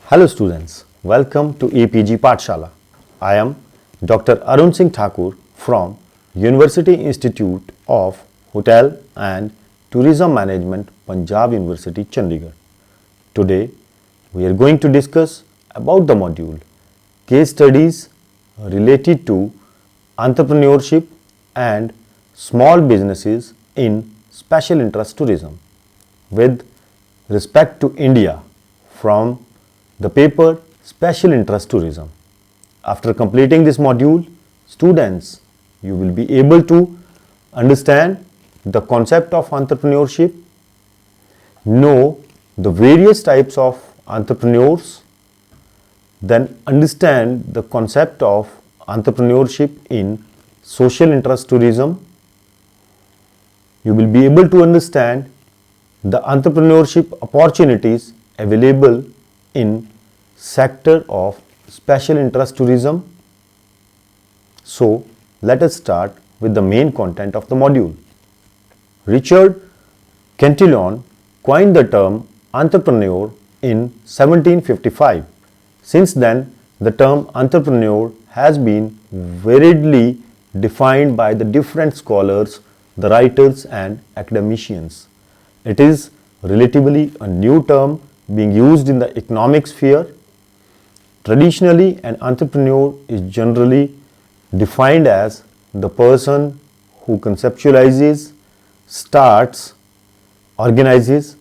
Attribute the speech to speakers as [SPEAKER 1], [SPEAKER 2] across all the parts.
[SPEAKER 1] Hello students, welcome to APG Pathshala. I am Dr. Arun Singh Thakur from University Institute of Hotel and Tourism Management, Punjab University, Chandigarh. Today we are going to discuss about the module Case Studies related to entrepreneurship and small businesses in special interest tourism with respect to India from the paper Special Interest Tourism. After completing this module, students, you will be able to understand the concept of entrepreneurship, know the various types of entrepreneurs, then understand the concept of entrepreneurship in social interest tourism. You will be able to understand the entrepreneurship opportunities available in sector of special interest tourism. So let us start with the main content of the module. Richard Cantillon coined the term entrepreneur in 1755. Since then, the term entrepreneur has been variedly defined by the different scholars, the writers and academicians. It is relatively a new term being used in the economic sphere. Traditionally, an entrepreneur is generally defined as the person who conceptualizes, starts, organizes,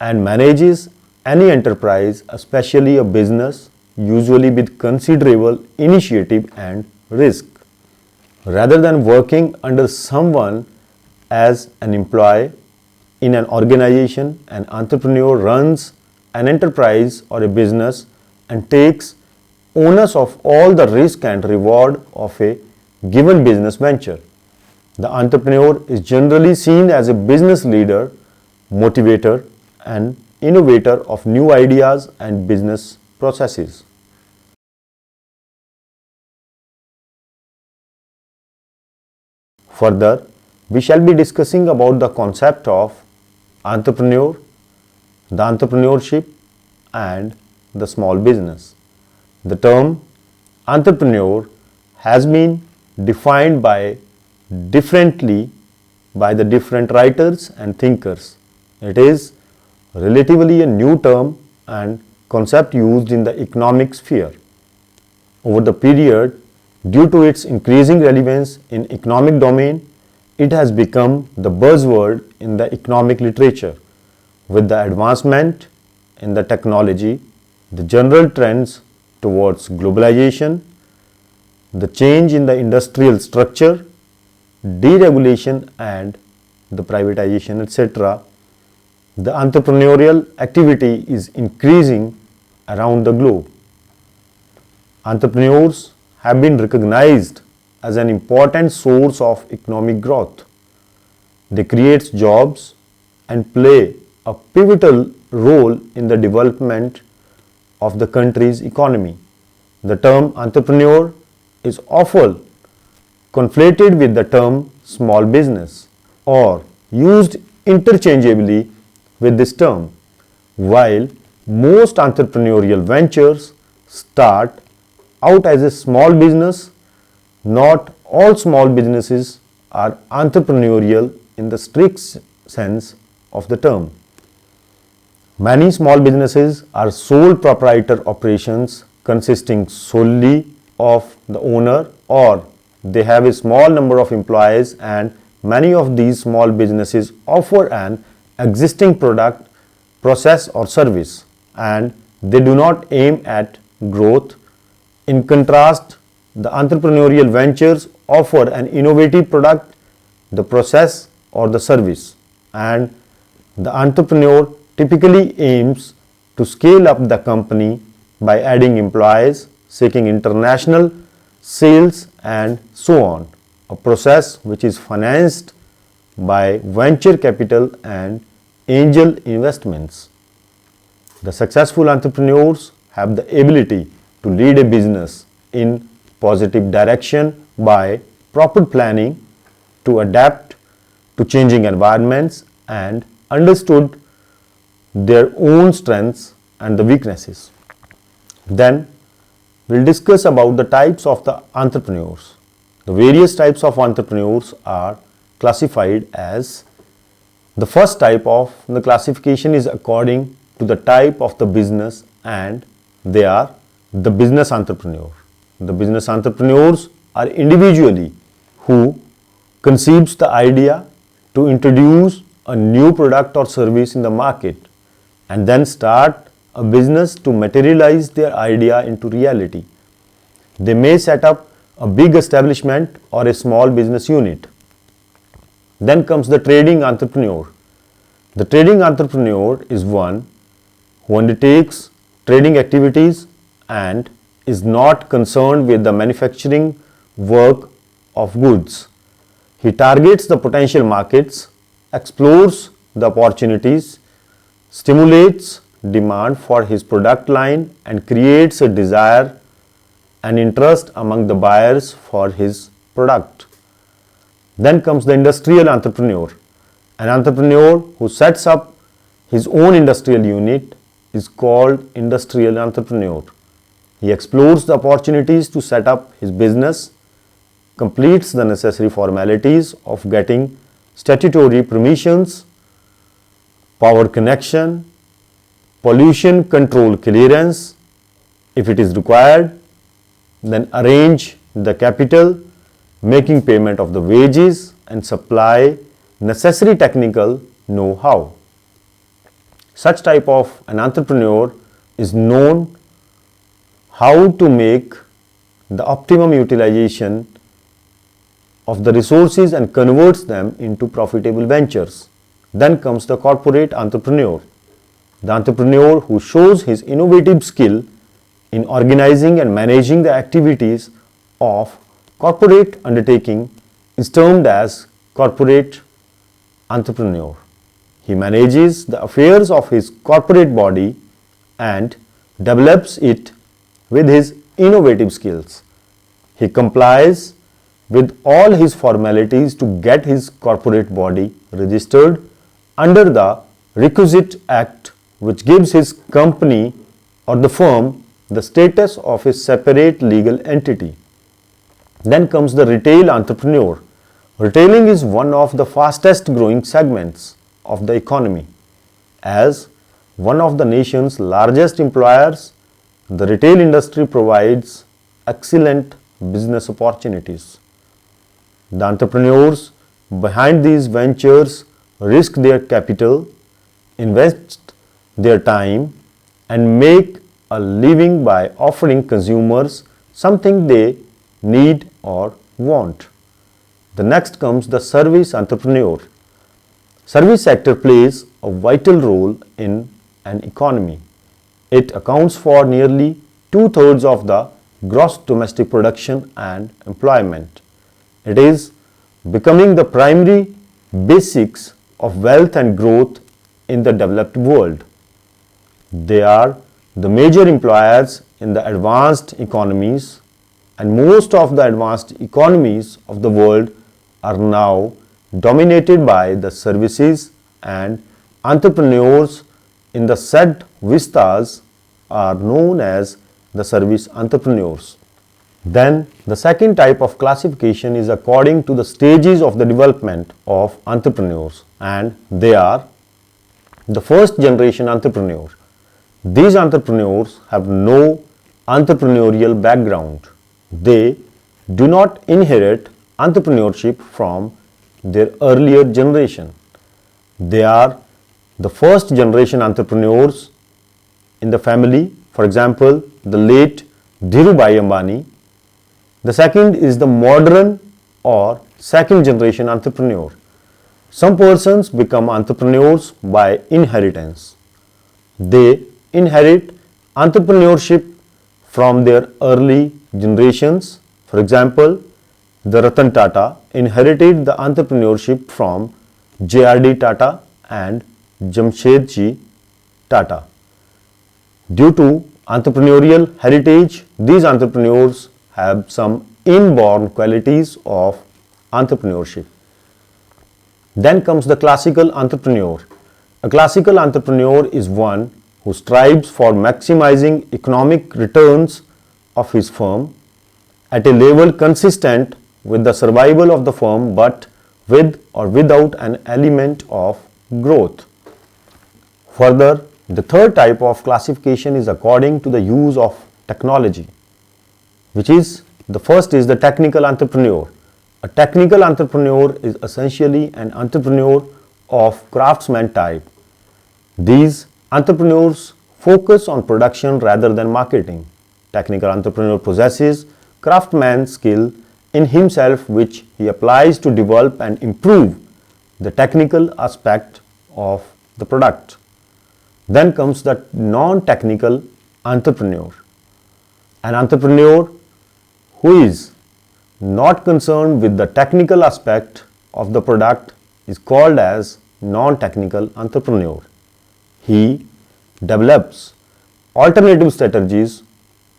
[SPEAKER 1] and manages any enterprise, especially a business, usually with considerable initiative and risk. Rather than working under someone as an employee in an organization, an entrepreneur runs an enterprise or a business and takes onus of all the risk and reward of a given business venture. The entrepreneur is generally seen as a business leader, motivator, and innovator of new ideas and business processes. Further, we shall be discussing about the concept of entrepreneur, the entrepreneurship, and the small business. The term entrepreneur has been defined differently by the different writers and thinkers. It is relatively a new term and concept used in the economic sphere. Over the period, due to its increasing relevance in economic domain, it has become the buzzword in the economic literature. With the advancement in the technology, the general trends towards globalization, the change in the industrial structure, deregulation and the privatization, etc., the entrepreneurial activity is increasing around the globe. Entrepreneurs have been recognized as an important source of economic growth. They create jobs and play a pivotal role in the development of the country's economy. The term entrepreneur is often conflated with the term small business or used interchangeably with this term. While most entrepreneurial ventures start out as a small business, not all small businesses are entrepreneurial in the strict sense of the term. Many small businesses are sole proprietor operations consisting solely of the owner, or they have a small number of employees, and many of these small businesses offer an existing product, process or service, and they do not aim at growth. In contrast, the entrepreneurial ventures offer an innovative product, the process or the service, and the entrepreneur typically aims to scale up the company by adding employees, seeking international sales and so on, a process which is financed by venture capital and angel investments. The successful entrepreneurs have the ability to lead a business in positive direction by proper planning, to adapt to changing environments and understood their own strengths and the weaknesses. Then we'll discuss about the types of the entrepreneurs. The various types of entrepreneurs are classified as, the first type of the classification is according to the type of the business, and they are the business entrepreneur. The business entrepreneurs are individually who conceives the idea to introduce a new product or service in the market and then start a business to materialize their idea into reality. They may set up a big establishment or a small business unit. Then comes the trading entrepreneur. The trading entrepreneur is one who undertakes trading activities and is not concerned with the manufacturing work of goods. He targets the potential markets, explores the opportunities, stimulates demand for his product line, and creates a desire and interest among the buyers for his product. Then comes the industrial entrepreneur. An entrepreneur who sets up his own industrial unit is called industrial entrepreneur. He explores the opportunities to set up his business, completes the necessary formalities of getting statutory permissions, power connection, pollution control clearance if it is required, then arrange the capital, making payment of the wages, and supply necessary technical know-how. Such type of an entrepreneur is known how to make the optimum utilization of the resources and converts them into profitable ventures. Then comes the corporate entrepreneur. The entrepreneur who shows his innovative skill in organizing and managing the activities of corporate undertaking is termed as corporate entrepreneur. He manages the affairs of his corporate body and develops it with his innovative skills. He complies with all his formalities to get his corporate body registered under the requisite act, which gives his company or the firm the status of a separate legal entity. Then comes the retail entrepreneur. Retailing is one of the fastest growing segments of the economy. As one of the nation's largest employers, the retail industry provides excellent business opportunities. The entrepreneurs behind these ventures risk their capital, invest their time, and make a living by offering consumers something they need or want. The next comes the service entrepreneur. Service sector plays a vital role in an economy. It accounts for nearly 2/3 of the gross domestic production and employment. It is becoming the primary basics of wealth and growth in the developed world. They are the major employers in the advanced economies, and most of the advanced economies of the world are now dominated by the services, and entrepreneurs in the said vistas are known as the service entrepreneurs. Then the second type of classification is according to the stages of the development of entrepreneurs, and they are the first generation entrepreneur. These entrepreneurs have no entrepreneurial background. They do not inherit entrepreneurship from their earlier generation. They are the first generation entrepreneurs in the family. For example, the late Dhirubhai Ambani. The second is the modern or second generation entrepreneur. Some persons become entrepreneurs by inheritance. They inherit entrepreneurship from their early generations. For example, the Ratan Tata inherited the entrepreneurship from J.R.D. Tata and Jamshedji Tata. Due to entrepreneurial heritage, these entrepreneurs have some inborn qualities of entrepreneurship. Then comes the classical entrepreneur. A classical entrepreneur is one who strives for maximizing economic returns of his firm at a level consistent with the survival of the firm, but with or without an element of growth. Further, the third type of classification is according to the use of technology, which is the first is the technical entrepreneur. A technical entrepreneur is essentially an entrepreneur of craftsman type. These entrepreneurs focus on production rather than marketing. Technical entrepreneur possesses craftsman skill in himself which he applies to develop and improve the technical aspect of the product. Then comes the non-technical entrepreneur. An entrepreneur who is not concerned with the technical aspect of the product is called as non-technical entrepreneur. He develops alternative strategies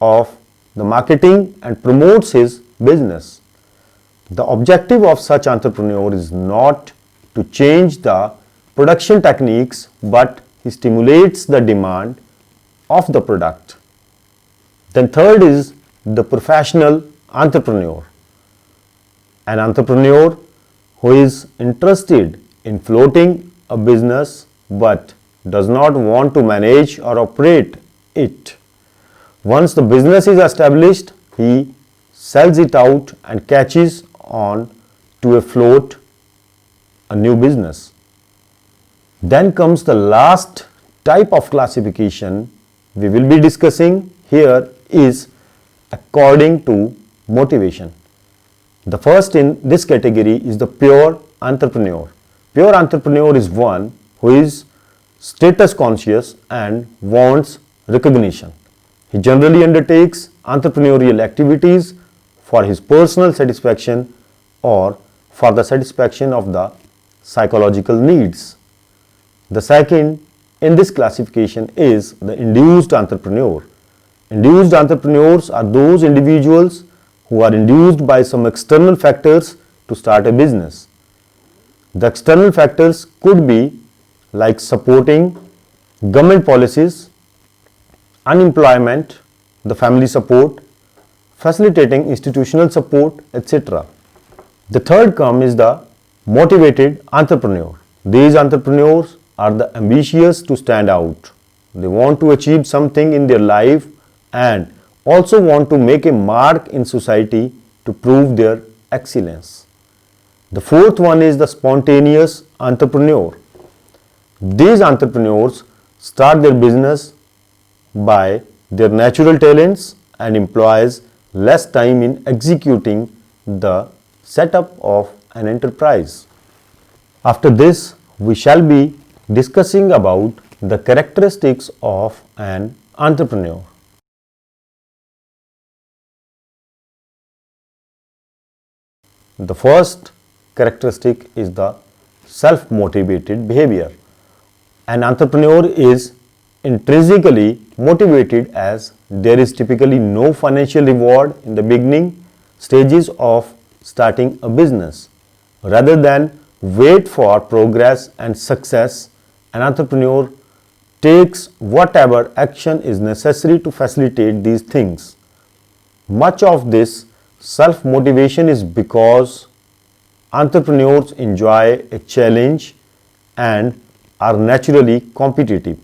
[SPEAKER 1] of the marketing and promotes his business. The objective of such entrepreneur is not to change the production techniques, but he stimulates the demand of the product. Then third is the professional entrepreneur. An entrepreneur who is interested in floating a business but does not want to manage or operate it. Once the business is established, he sells it out and catches on to float a new business. Then comes the last type of classification we will be discussing here is according to motivation. The first in this category is the pure entrepreneur. Pure entrepreneur is one who is status conscious and wants recognition. He generally undertakes entrepreneurial activities for his personal satisfaction or for the satisfaction of the psychological needs. The second in this classification is the induced entrepreneur. Induced entrepreneurs are those individuals who are induced by some external factors to start a business. The external factors could be like supporting government policies, unemployment, the family support, facilitating institutional support, etc. The third term is the motivated entrepreneur. These entrepreneurs are the ambitious to stand out. They want to achieve something in their life and also want to make a mark in society to prove their excellence. The fourth one is the spontaneous entrepreneur. These entrepreneurs start their business by their natural talents and employs less time in executing the setup of an enterprise. After this, we shall be discussing about the characteristics of an entrepreneur. The first characteristic is the self-motivated behavior. An entrepreneur is intrinsically motivated as there is typically no financial reward in the beginning stages of starting a business. Rather than wait for progress and success, an entrepreneur takes whatever action is necessary to facilitate these things. Much of this self-motivation is because entrepreneurs enjoy a challenge and are naturally competitive.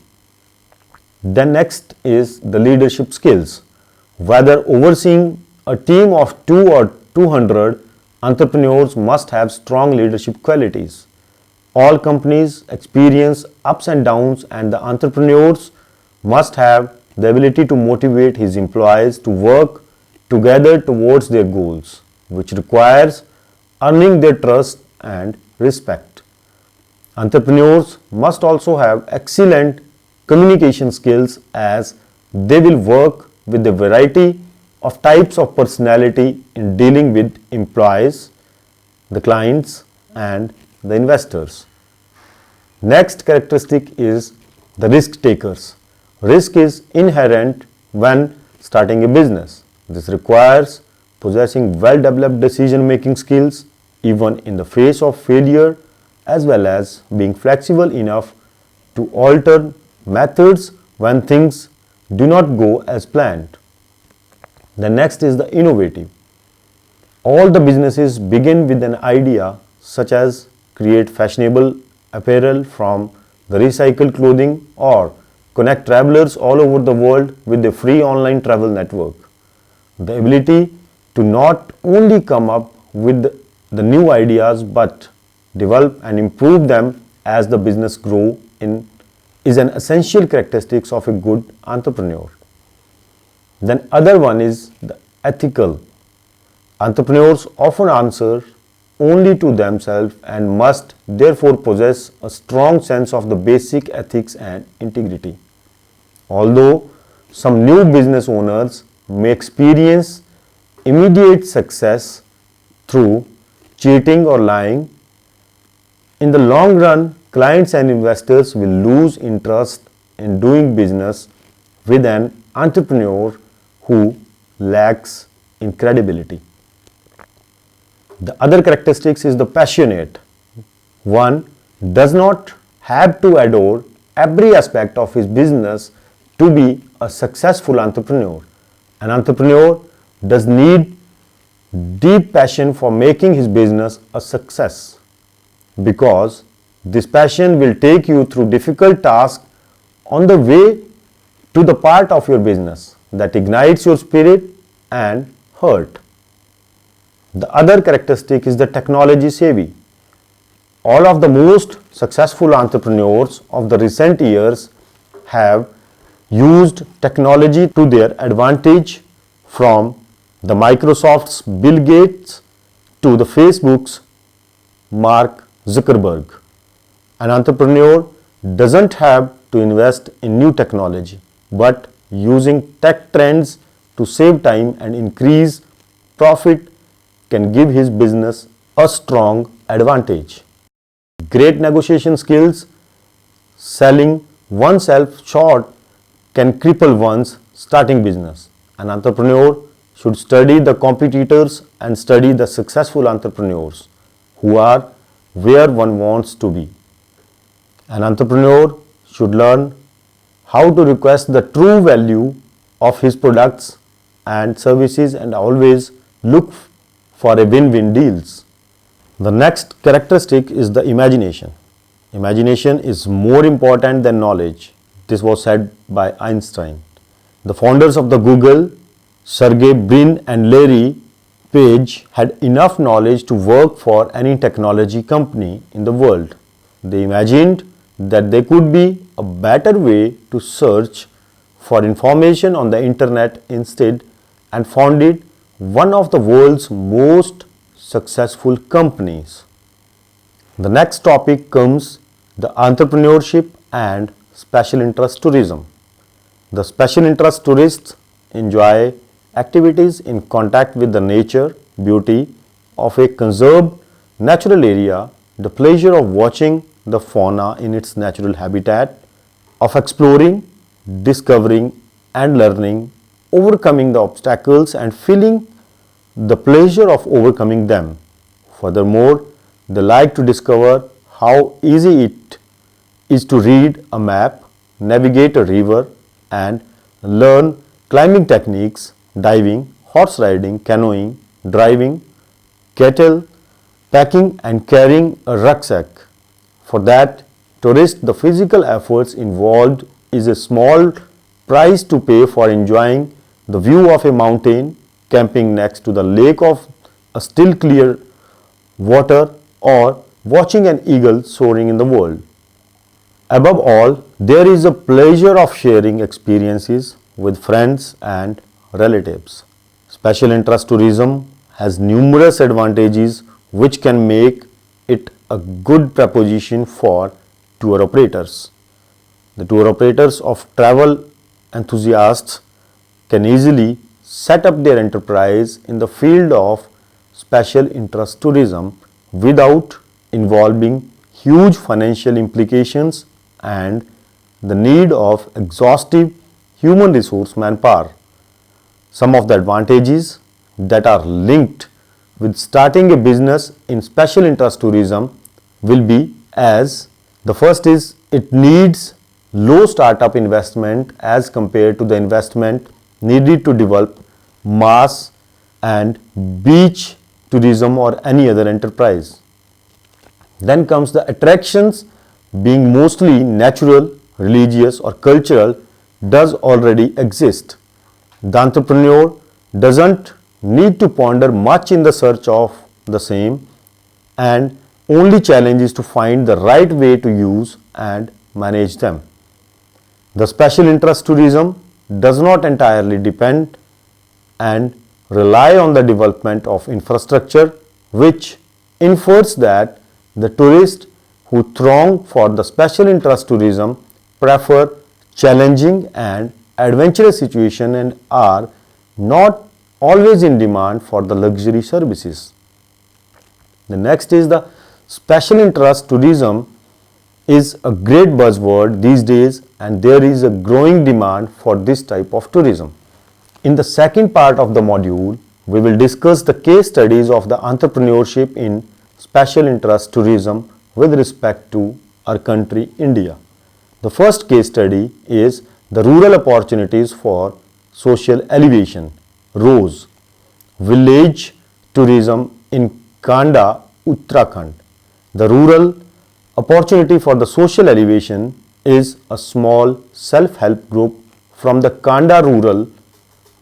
[SPEAKER 1] Then next is the leadership skills. Whether overseeing a team of 2 or 200, entrepreneurs must have strong leadership qualities. All companies experience ups and downs, and the entrepreneurs must have the ability to motivate his employees to work together towards their goals, which requires earning their trust and respect. Entrepreneurs must also have excellent communication skills as they will work with a variety of types of personality in dealing with employees, the clients, and the investors. Next characteristic is the risk takers. Risk is inherent when starting a business. This requires possessing well-developed decision-making skills even in the face of failure, as well as being flexible enough to alter methods when things do not go as planned. The next is the innovative. All the businesses begin with an idea such as create fashionable apparel from the recycled clothing or connect travelers all over the world with a free online travel network. The ability to not only come up with the new ideas but develop and improve them as the business grow in is an essential characteristic of a good entrepreneur. Then other one is the ethical. Entrepreneurs often answer only to themselves and must therefore possess a strong sense of the basic ethics and integrity. Although some new business owners may experience immediate success through cheating or lying, in the long run, clients and investors will lose interest in doing business with an entrepreneur who lacks in credibility. The other characteristics is the passionate. One does not have to adore every aspect of his business to be a successful entrepreneur. An entrepreneur does need deep passion for making his business a success, because this passion will take you through difficult tasks on the way to the part of your business that ignites your spirit and heart. The other characteristic is the technology savvy. All of the most successful entrepreneurs of the recent years have used technology to their advantage, from the Microsoft's Bill Gates to the Facebook's Mark Zuckerberg. An entrepreneur doesn't have to invest in new technology, but using tech trends to save time and increase profit can give his business a strong advantage. Great negotiation skills. Selling oneself short can cripple one's starting business. An entrepreneur should study the competitors and study the successful entrepreneurs who are where one wants to be. An entrepreneur should learn how to request the true value of his products and services and always look for a win-win deals. The next characteristic is the imagination. Imagination is more important than knowledge. This was said by Einstein. The founders of the Google, Sergey Brin and Larry Page, had enough knowledge to work for any technology company in the world. They imagined that there could be a better way to search for information on the internet instead, and founded one of the world's most successful companies. The next topic comes the entrepreneurship and special interest tourism. The special interest tourists enjoy activities in contact with the nature, beauty of a conserved natural area, the pleasure of watching the fauna in its natural habitat, of exploring, discovering and learning, overcoming the obstacles and feeling the pleasure of overcoming them. Furthermore, they like to discover how easy it is to read a map, navigate a river and learn climbing techniques, diving, horse riding, canoeing, driving, cattle, packing and carrying a rucksack. For that tourist, the physical efforts involved is a small price to pay for enjoying the view of a mountain, camping next to the lake of a still clear water, or watching an eagle soaring in the world. Above all, there is a pleasure of sharing experiences with friends and relatives. Special interest tourism has numerous advantages which can make it a good proposition for tour operators. The tour operators of travel enthusiasts can easily set up their enterprise in the field of special interest tourism without involving huge financial implications and the need of exhaustive human resource manpower. Some of the advantages that are linked with starting a business in special interest tourism will be as: the first is it needs low startup investment as compared to the investment needed to develop mass and beach tourism or any other enterprise. Then comes the attractions being mostly natural, religious or cultural does already exist. The entrepreneur doesn't need to ponder much in the search of the same, and only challenge is to find the right way to use and manage them. The special interest tourism does not entirely depend and rely on the development of infrastructure, which infers that the tourists who throng for the special interest tourism prefer challenging and adventurous situations and are not always in demand for the luxury services. The next is the special interest tourism is a great buzzword these days, and there is a growing demand for this type of tourism. In the second part of the module, we will discuss the case studies of the entrepreneurship in special interest tourism with respect to our country India. The first case study is the rural opportunities for social elevation, ROSE, village tourism in Kanda, Uttarakhand. The rural opportunity for the social elevation is a small self-help group from the Kanda rural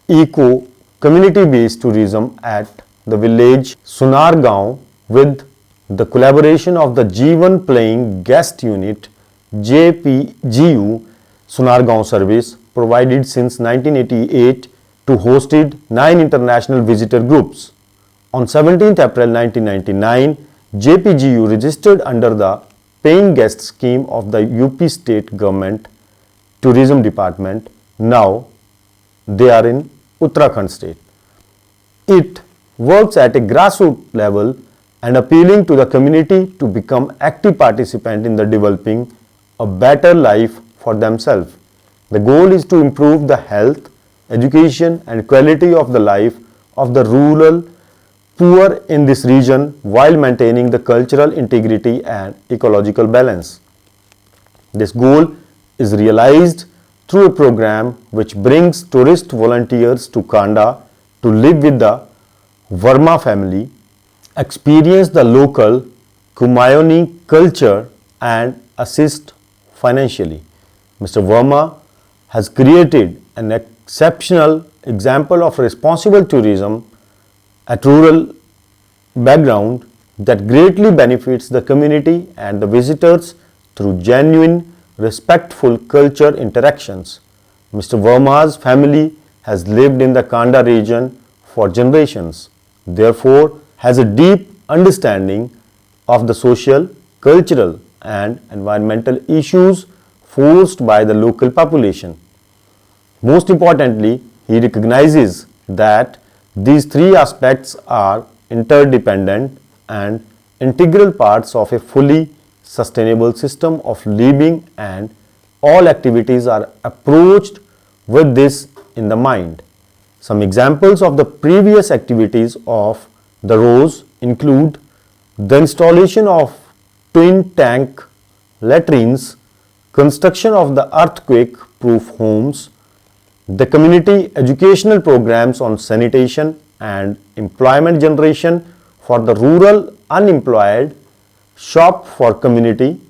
[SPEAKER 1] eco community-based tourism at the village Sunargaon with the collaboration of the Jeevan Playing Guest Unit JPGU Sunargaon service provided since 1988 to hosted 9 international visitor groups. On 17th April 1999, JPGU registered under the paying guest scheme of the UP state government tourism department. Now they are in Uttarakhand state. It works at a grassroots level and appealing to the community to become active participant in the developing a better life for themselves. The goal is to improve the health, education and quality of the life of the rural poor in this region while maintaining the cultural integrity and ecological balance. This goal is realized through a program which brings tourist volunteers to Kanda to live with the Verma family, experience the local Kumayoni culture and assist financially. Mr. Verma has created an exceptional example of responsible tourism at rural background that greatly benefits the community and the visitors through genuine, respectful culture interactions. Mr. Verma's family has lived in the Kanda region for generations, therefore has a deep understanding of the social, cultural and environmental issues faced by the local population. Most importantly, he recognizes that these three aspects are interdependent and integral parts of a fully sustainable system of living, and all activities are approached with this in the mind. Some examples of the previous activities of the ROSE include the installation of twin tank latrines, construction of the earthquake-proof homes, the community educational programs on sanitation and employment generation for the rural unemployed, shop for community,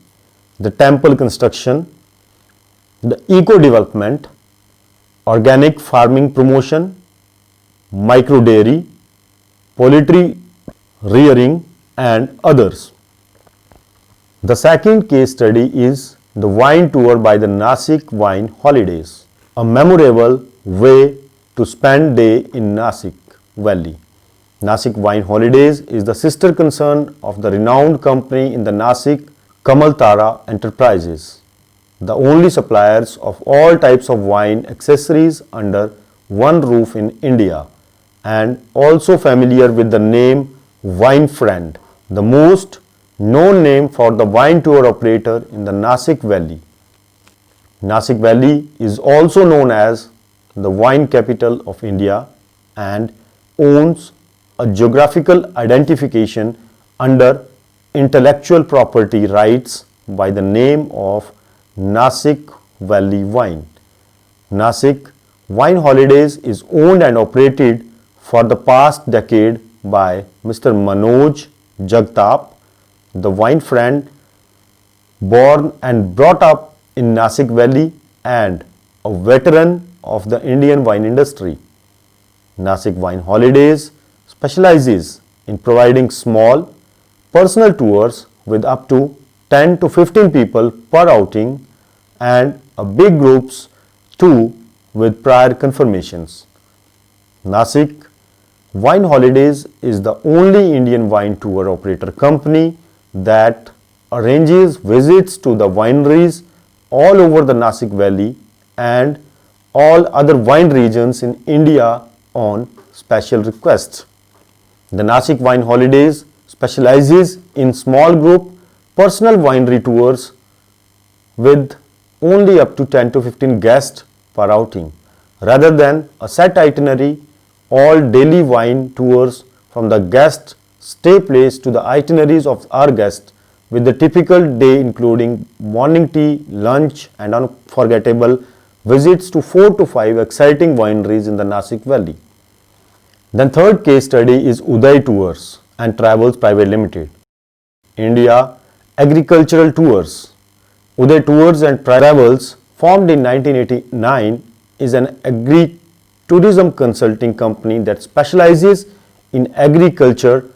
[SPEAKER 1] the temple construction, the eco development, organic farming promotion, micro dairy, poultry rearing and others. The second case study is the wine tour by the Nasik Wine Holidays, a memorable way to spend day in Nasik Valley. Nasik Wine Holidays is the sister concern of the renowned company in the Nasik, Kamal Tara Enterprises, the only suppliers of all types of wine accessories under one roof in India, and also familiar with the name Wine Friend, the most known name for the wine tour operator in the Nasik Valley. Nasik Valley is also known as the wine capital of India and owns a geographical identification under intellectual property rights by the name of Nasik Valley Wine. Nasik Wine Holidays is owned and operated for the past decade by Mr. Manoj Jagtap, the wine friend born and brought up in Nasik Valley and a veteran of the Indian wine industry. Nasik Wine Holidays specializes in providing small personal tours with up to 10 to 15 people per outing and a big groups too with prior confirmations. Nasik Wine Holidays is the only Indian wine tour operator company that arranges visits to the wineries all over the Nasik Valley and all other wine regions in India on special requests. The Nasik Wine Holidays specializes in small group personal winery tours with only up to 10 to 15 guests per outing, rather than a set itinerary. All daily wine tours from the guest stay place to the itineraries of our guests, with the typical day including morning tea, lunch and unforgettable visits to 4 to 5 exciting wineries in the Nasik Valley. Then third case study is Uday Tours and Travels Private Limited. India Agricultural Tours. Uday Tours and Travels, formed in 1989, is an agri-tourism consulting company that specializes in agriculture,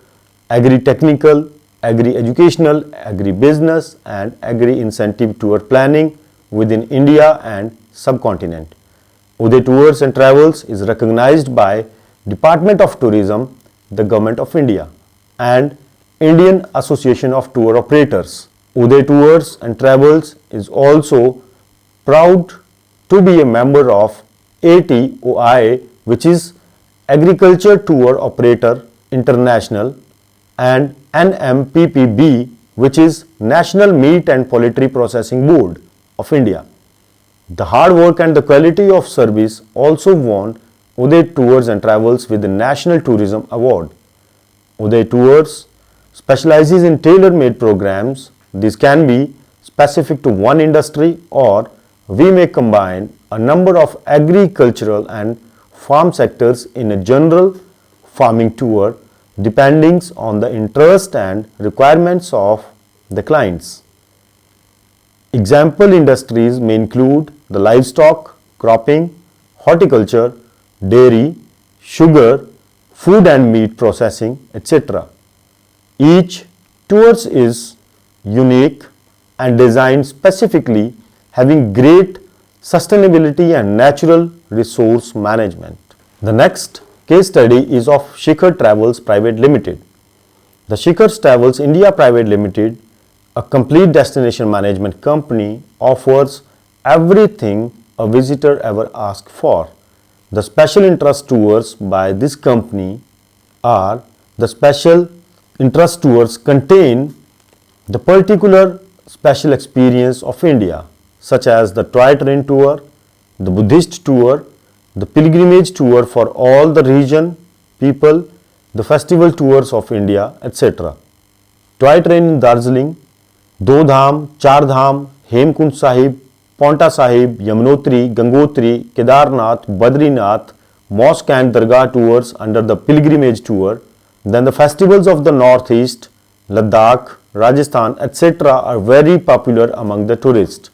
[SPEAKER 1] agri-technical, agri-educational, agri-business and agri-incentive tour planning within India and subcontinent. Uday Tours and Travels is recognized by Department of Tourism, the Government of India and Indian Association of Tour Operators. Uday Tours and Travels is also proud to be a member of ATOI, which is Agriculture Tour Operator International, and NMPPB, which is National Meat and Poultry Processing Board of India. The hard work and the quality of service also won Uday Tours and Travels with the National Tourism Award. Uday Tours specializes in tailor-made programs. These can be specific to one industry, or we may combine a number of agricultural and farm sectors in a general farming tour depending on the interest and requirements of the clients. Example industries may include the livestock, cropping, horticulture, dairy, sugar, food and meat processing, etc. Each tours is unique and designed specifically, having great sustainability and natural resource management. The next case study is of Shikhar Travels Private Limited. The Shikhar Travels India Private Limited, a complete destination management company, offers everything a visitor ever asks for. The special interest tours by this company are the special interest tours contain the particular special experience of India, such as the toy train tour, the Buddhist tour, the pilgrimage tour for all the region people, the festival tours of India, etc. Toy train in Darjeeling, Do Dham, Char Dham, Hemkund Sahib, Paonta Sahib, Yamunotri, Gangotri, Kedarnath, Badrinath, Mosque and Dargah tours under the pilgrimage tour. Then the festivals of the Northeast, Ladakh, Rajasthan, etc. are very popular among the tourists.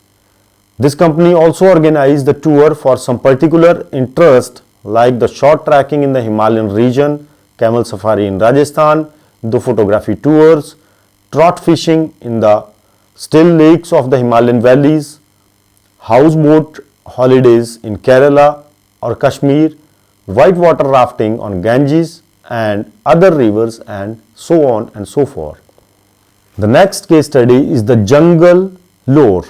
[SPEAKER 1] This company also organized the tour for some particular interest, like the short trekking in the Himalayan region, camel safari in Rajasthan, the photography tours, trout fishing in the still lakes of the Himalayan valleys, houseboat holidays in Kerala or Kashmir, whitewater rafting on Ganges and other rivers, and so on and so forth. The next case study is the Jungle Lore.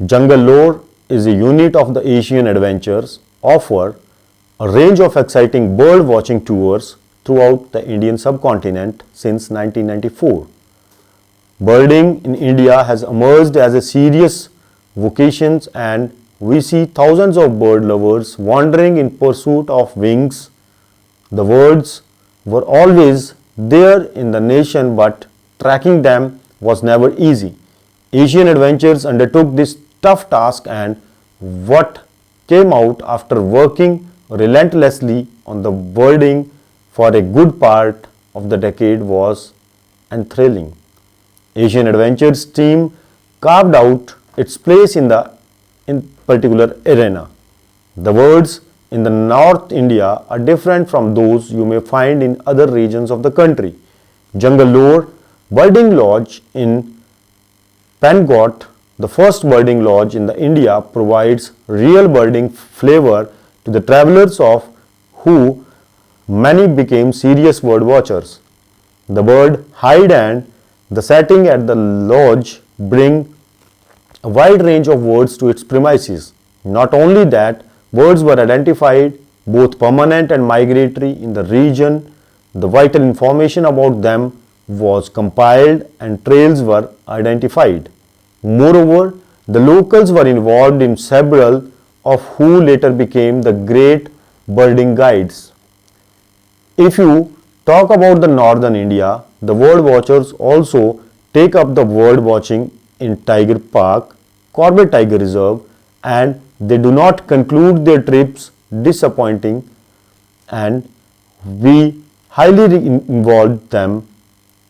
[SPEAKER 1] Jungle Lore is a unit of the Asian Adventures, offer a range of exciting bird watching tours throughout the Indian subcontinent since 1994. Birding in India has emerged as a serious vocation, and we see thousands of bird lovers wandering in pursuit of wings. The birds were always there in the nation, but tracking them was never easy. Asian Adventures undertook this tough task and what came out after working relentlessly on the wording for a good part of the decade was enthralling. Asian Adventures team carved out its place in the in particular arena. The words in the North India are different from those you may find in other regions of the country. Jungle Lore Birding Lodge in Pangot, the first birding lodge in the India, provides real birding flavor to the travelers of who many became serious bird watchers. The bird hide and the setting at the lodge bring a wide range of birds to its premises. Not only that, birds were identified, both permanent and migratory, in the region. The vital information about them was compiled and trails were identified. Moreover, the locals were involved in several of who later became the great birding guides. If you talk about the northern India, the bird watchers also take up the bird watching in Tiger Park, Corbett Tiger Reserve, and they do not conclude their trips disappointing, and we highly involved them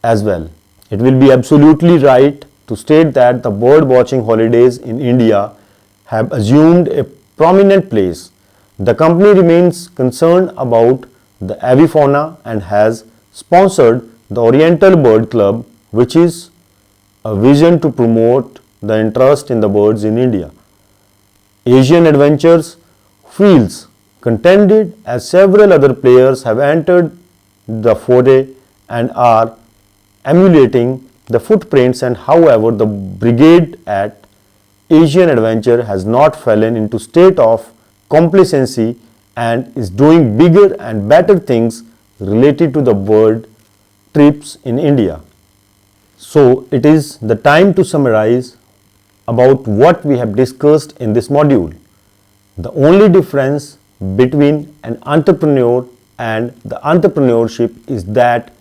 [SPEAKER 1] as well. It will be absolutely right to state that the bird watching holidays in India have assumed a prominent place. The company remains concerned about the avifauna and has sponsored the Oriental Bird Club, which is a vision to promote the interest in the birds in India. Asian Adventures feels contented as several other players have entered the foray and are emulating the footprints, and however the brigade at Asian Adventure has not fallen into state of complacency and is doing bigger and better things related to the bird trips in India. So it is the time to summarize about what we have discussed in this module. The only difference between an entrepreneur and the entrepreneurship is that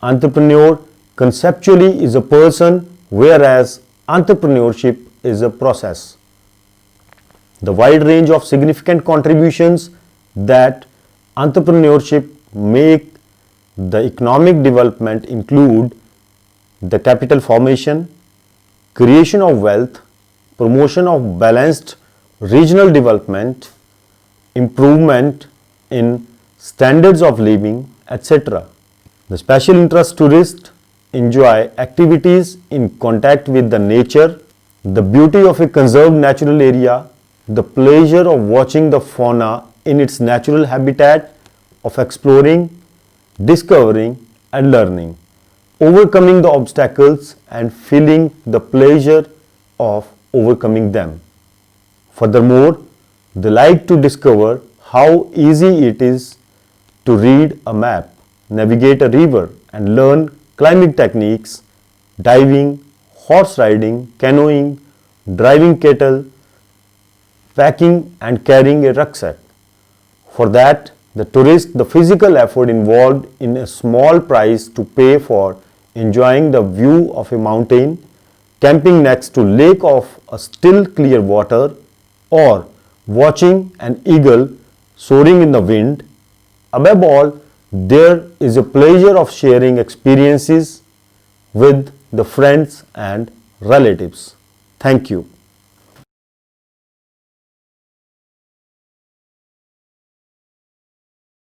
[SPEAKER 1] entrepreneur conceptually is a person, whereas entrepreneurship is a process. The wide range of significant contributions that entrepreneurship make the economic development include the capital formation, creation of wealth, promotion of balanced regional development, improvement in standards of living, etc. The special interest tourists enjoy activities in contact with the nature, the beauty of a conserved natural area, the pleasure of watching the fauna in its natural habitat, of exploring, discovering and learning, overcoming the obstacles and feeling the pleasure of overcoming them. Furthermore, they like to discover how easy it is to read a map, navigate a river and learn climbing techniques, diving, horse riding, canoeing, driving cattle, packing and carrying a rucksack. For that, the physical effort involved in a small price to pay for enjoying the view of a mountain, camping next to lake of a still clear water, or watching an eagle soaring in the wind. Above all, there is a pleasure of sharing experiences with the friends and relatives. Thank you.